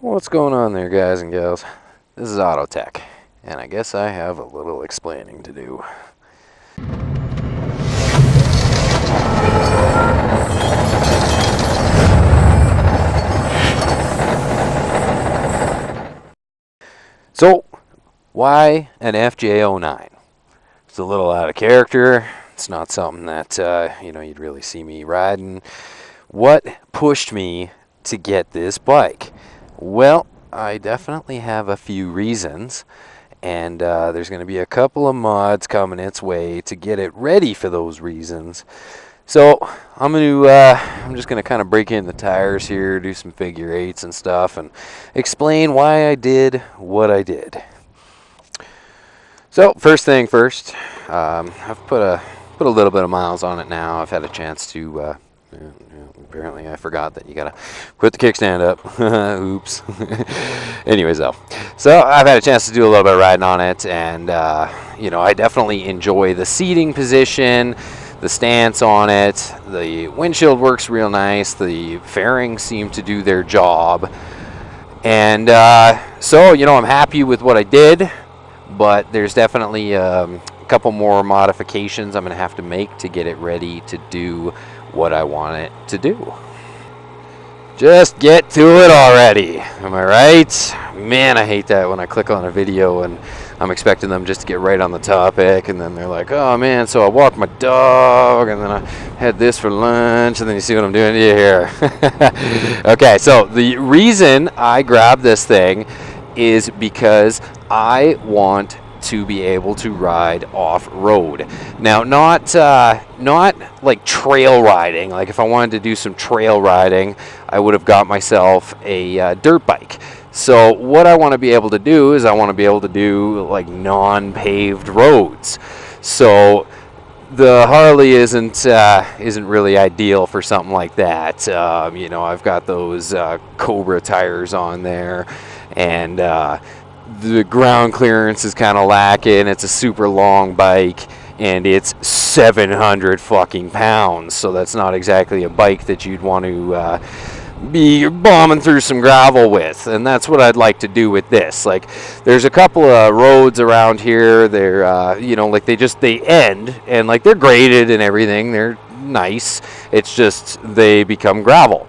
What's going on there, guys and gals? This is Autotech, and I guess I have a little explaining to do. So, why an FJ-09? It's a little out of character. It's not something that, you'd really see me riding. What pushed me to get this bike? Well, I definitely have a few reasons, and there's going to be a couple of mods coming its way to get it ready for those reasons. So I'm just going to kind of break in the tires here, do some figure eights and stuff, and explain why I did what I did. So first thing first, I've put a little bit of miles on it now. I've had a chance to. Apparently I forgot that you gotta put the kickstand up. Oops. Anyways though, so I've had a chance to do a little bit of riding on it, and I definitely enjoy the seating position, the stance on it. The windshield works real nice. The fairings seem to do their job, and so I'm happy with what I did, but there's definitely a couple more modifications I'm gonna have to make to get it ready to do what I want it to do. Just get to it already, am I right? Man, I hate that when I click on a video and I'm expecting them just to get right on the topic, and then they're like, oh man, so I walked my dog, and then I had this for lunch, and then you see what I'm doing here. Okay, so the reason I grabbed this thing is because I want to be able to ride off-road. Now, not like trail riding. Like if I wanted to do some trail riding, I would have got myself a dirt bike. So what I want to be able to do is I want to be able to do like non-paved roads. So the Harley isn't really ideal for something like that. I've got those Cobra tires on there, and the ground clearance is kind of lacking. It's a super long bike, and it's 700 fucking pounds, so that's not exactly a bike that you'd want to be bombing through some gravel with, and that's what I'd like to do with this. Like, there's a couple of roads around here. They're like they end, and like they're graded and everything. They're nice. It's just they become gravel.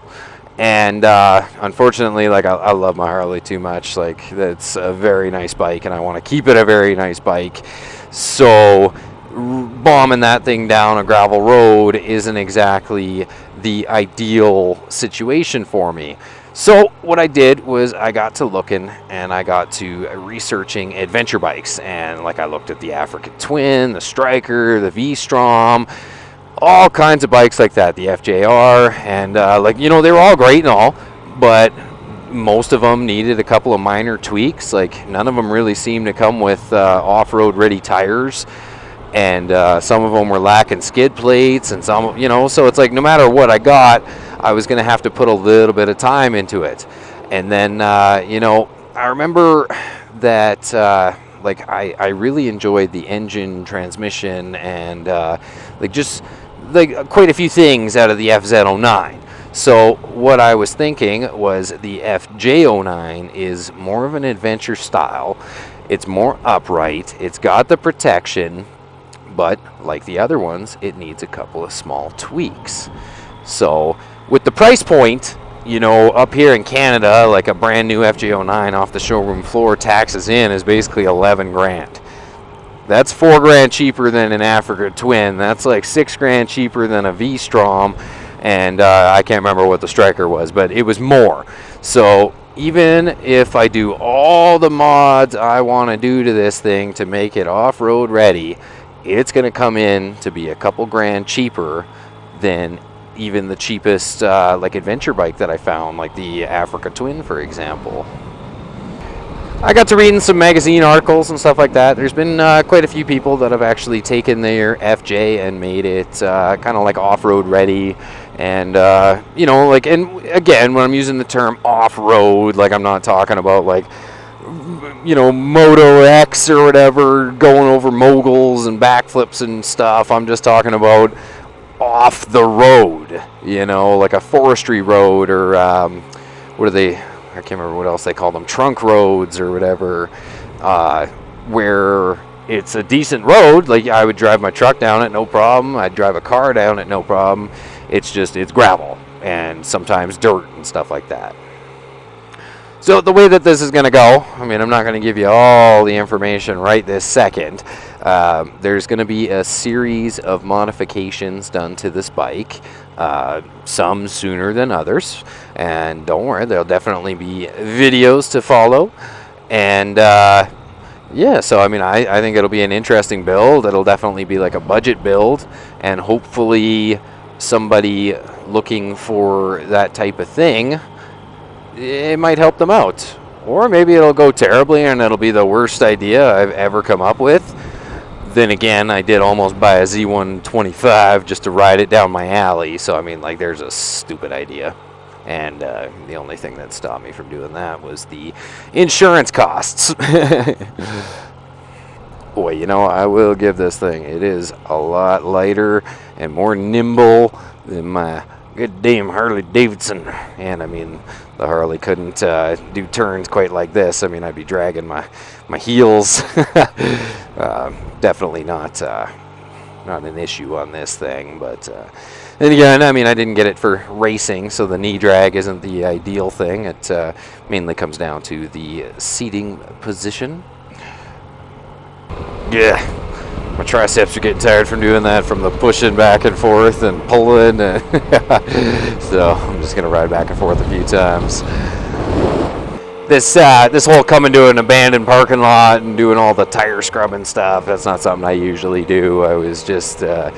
And unfortunately, like I love my Harley too much. Like, that's a very nice bike, and I want to keep it a very nice bike. So bombing that thing down a gravel road isn't exactly the ideal situation for me. So what I did was I got to looking, and I got to researching adventure bikes, and like I looked at the African Twin, the Striker, the V-Strom, all kinds of bikes like that, the FJR, and they were all great and all, but most of them needed a couple of minor tweaks. Like, none of them really seemed to come with off-road ready tires, and some of them were lacking skid plates, and some, so it's like no matter what I got, I was going to have to put a little bit of time into it. And then, I remember that I really enjoyed the engine, transmission, and quite a few things out of the FZ-09. So what I was thinking was the FJ-09 is more of an adventure style. It's more upright. It's got the protection, but like the other ones, it needs a couple of small tweaks. So with the price point, up here in Canada, like a brand new FJ-09 off the showroom floor, taxes in, is basically 11 grand. That's 4 grand cheaper than an African Twin. That's like 6 grand cheaper than a V-Strom, and I can't remember what the Striker was, but it was more. So even if I do all the mods I want to do to this thing to make it off-road ready, it's going to come in to be a couple grand cheaper than even the cheapest adventure bike that I found, like the Africa Twin, for example. I got to reading some magazine articles and stuff like that. There's been quite a few people that have actually taken their FJ and made it kind of like off-road ready. And, and again, when I'm using the term off-road, like, I'm not talking about like, Moto X or whatever, going over moguls and backflips and stuff. I'm just talking about off the road, like a forestry road, or what are they I can't remember what else they call them, trunk roads or whatever, where it's a decent road. Like, I would drive my truck down it, no problem. I'd drive a car down it, no problem. It's just, it's gravel and sometimes dirt and stuff like that. So the way that this is going to go, I mean, I'm not going to give you all the information right this second. There's going to be a series of modifications done to this bike, some sooner than others. And don't worry, there'll definitely be videos to follow. And yeah, so I mean, I think it'll be an interesting build. It'll definitely be like a budget build. And hopefully somebody looking for that type of thing, it might help them out. Or maybe it'll go terribly and it'll be the worst idea I've ever come up with. Then again, I did almost buy a Z125 just to ride it down my alley. So I mean, like, there's a stupid idea. And the only thing that stopped me from doing that was the insurance costs. Boy, you know, I will give this thing, it is a lot lighter and more nimble than my good damn Harley Davidson. And I mean, the Harley couldn't do turns quite like this. I mean, I'd be dragging my heels. Definitely not an issue on this thing. But then again, I mean, I didn't get it for racing, so the knee drag isn't the ideal thing. It mainly comes down to the seating position. Yeah, my triceps are getting tired from doing that, from the pushing back and forth and pulling. So I'm just going to ride back and forth a few times. This whole coming to an abandoned parking lot and doing all the tire scrubbing stuff, that's not something I usually do. I was just, I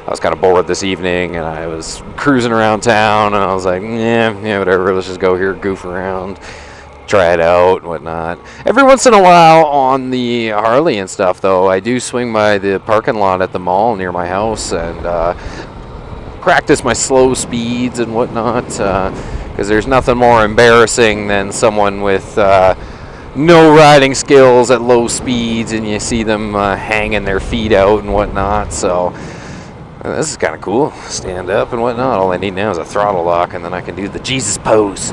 was kind of bored this evening, and I was cruising around town, and I was like, yeah, whatever, let's just go here, goof around, try it out and whatnot. Every once in a while on the Harley and stuff, though, I do swing by the parking lot at the mall near my house and practice my slow speeds and whatnot, because there's nothing more embarrassing than someone with no riding skills at low speeds, and you see them hanging their feet out and whatnot. So this is kind of cool. Stand up and whatnot. All I need now is a throttle lock, and then I can do the Jesus pose.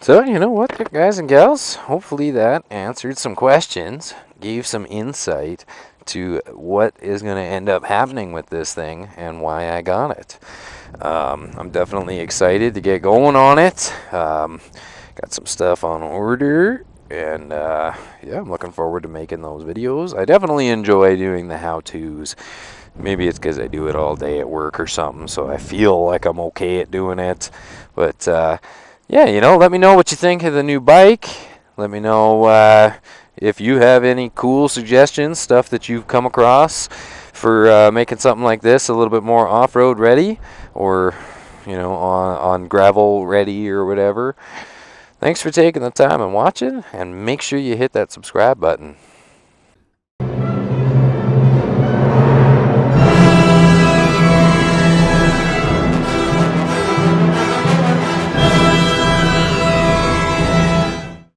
So, you know what, guys and gals? Hopefully that answered some questions, gave some insight to what is going to end up happening with this thing and why I got it. I'm definitely excited to get going on it. Got some stuff on order, and yeah, I'm looking forward to making those videos. I definitely enjoy doing the how-tos. Maybe it's because I do it all day at work or something, so I feel like I'm okay at doing it. But yeah, you know, let me know what you think of the new bike. Let me know if you have any cool suggestions, stuff that you've come across for making something like this a little bit more off-road ready, or, you know, on gravel ready or whatever. Thanks for taking the time and watching, and make sure you hit that subscribe button.